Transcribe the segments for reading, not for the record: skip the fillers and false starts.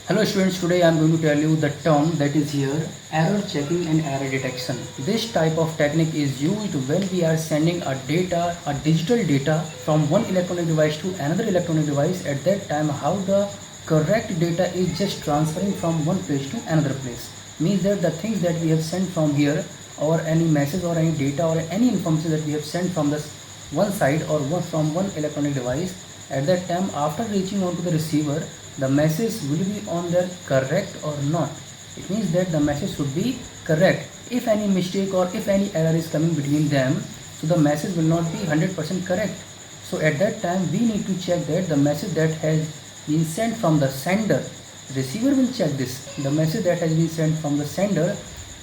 Hello students, today I am going to tell you the term that is here, error checking and error detection. This type of technique is used when we are sending a digital data from one electronic device to another electronic device. At that time, how the correct data is just transferring from one place to another place. Means that the things that we have sent from here, or any message or any data or any information that we have sent from this one side or from one electronic device, at that time after reaching on to the receiver, the message will be on there correct or not. It means that the message should be correct. If any mistake or if any error is coming between them, so the message will not be 100% correct. So at that time we need to check that the message that has been sent from the sender, receiver will check this, the message that has been sent from the sender,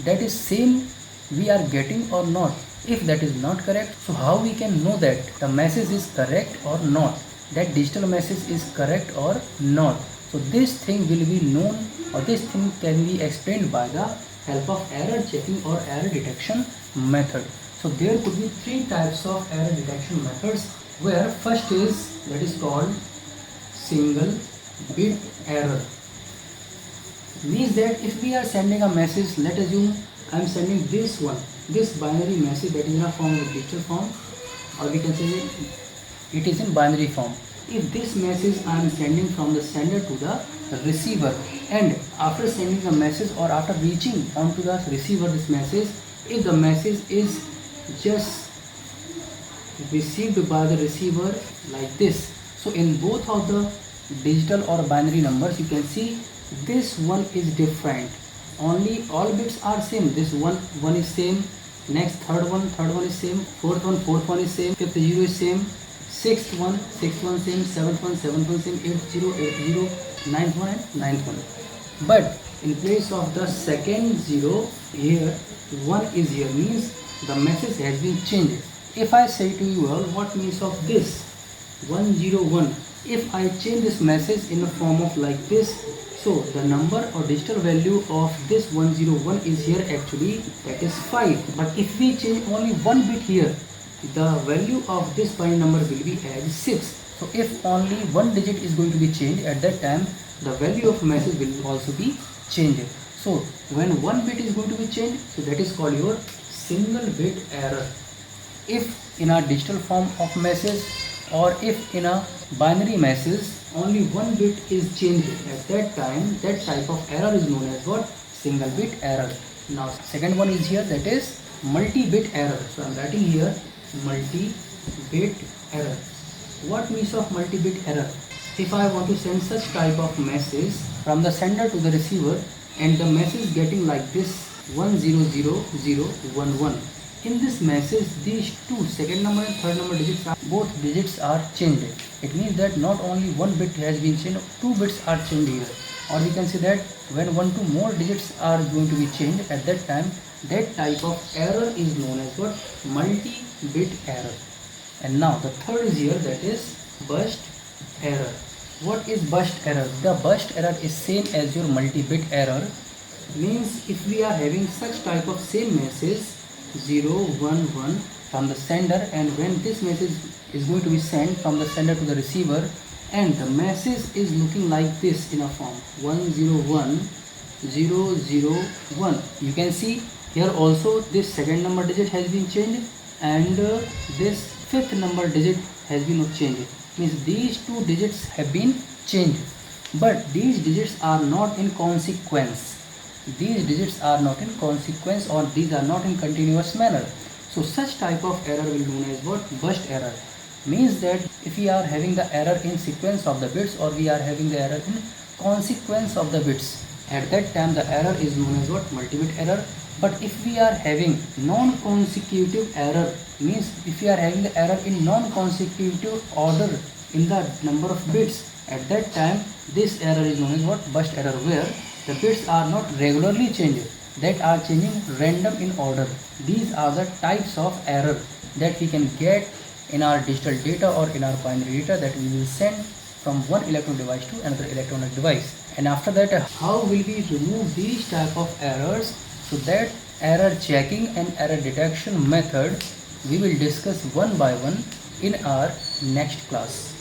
that is same we are getting or not. If that is not correct, so how we can know that the message is correct or not, that digital message is correct or not. So this thing will be known, or this thing can be explained by the help of error checking or error detection method. So there could be three types of error detection methods, where first is that is called single bit error. Means that if we are sending a message, let us assume I am sending this binary message that is in a form of digital form, or we can say it is in binary form. If this message I am sending from the sender to the receiver, and after sending the message or after reaching onto the receiver this message, if the message is just received by the receiver like this, so in both of the digital or binary numbers you can see this one is different. Only all bits are same. This one is same, next third one is same, fourth one is same, fifth zero is same, sixth one same, seventh one same, eighth zero, ninth one and ninth one. But in place of the second zero here, one is here, means the message has been changed. If I say to you all, what means of this 101, if I change this message in the form of like this, so the number or digital value of this 101 is here, actually that is 5. But if we change only one bit here, the value of this binary number will be as 6. So if only one digit is going to be changed, at that time the value of message will also be changed. So when one bit is going to be changed, so that is called your single bit error. If in a digital form of message, or if in a binary message only one bit is changed, at that time that type of error is known as what? Single bit error. Now second one is here, that is multi-bit error. So I am writing here multi-bit error. What means of multi-bit error? If I want to send such type of message from the sender to the receiver, and the message getting like this 100011, in this message these two, second number and third number digits, both digits are changed. It means that not only one bit has been changed, two bits are changed here. Or we can say that when one, two more digits are going to be changed, at that time that type of error is known as what? Multi-bit error. And now the third is here, that is burst error. What is burst error? The burst error is same as your multi-bit error. Means if we are having such type of same message 011 from the sender, and when this message is going to be sent from the sender to the receiver, and the message is looking like this in a form 101001, you can see here also this second number digit has been changed, and this fifth number digit has been not changed. Means these two digits have been changed, but these digits are not in consequence. These digits are not in consequence, or these are not in continuous manner. So such type of error will be known as what? Burst error. Means that if we are having the error in sequence of the bits, or we are having the error in consequence of the bits, at that time the error is known as what? Multi-bit error. But if we are having non-consecutive error, means if we are having the error in non-consecutive order in the number of bits, at that time this error is known as what? Burst error, where the bits are not regularly changed, that are changing random in order. These are the types of error that we can get in our digital data or in our binary data that we will send from one electronic device to another electronic device. And after that, how will we remove these type of errors? So that error checking and error detection method we will discuss one by one in our next class.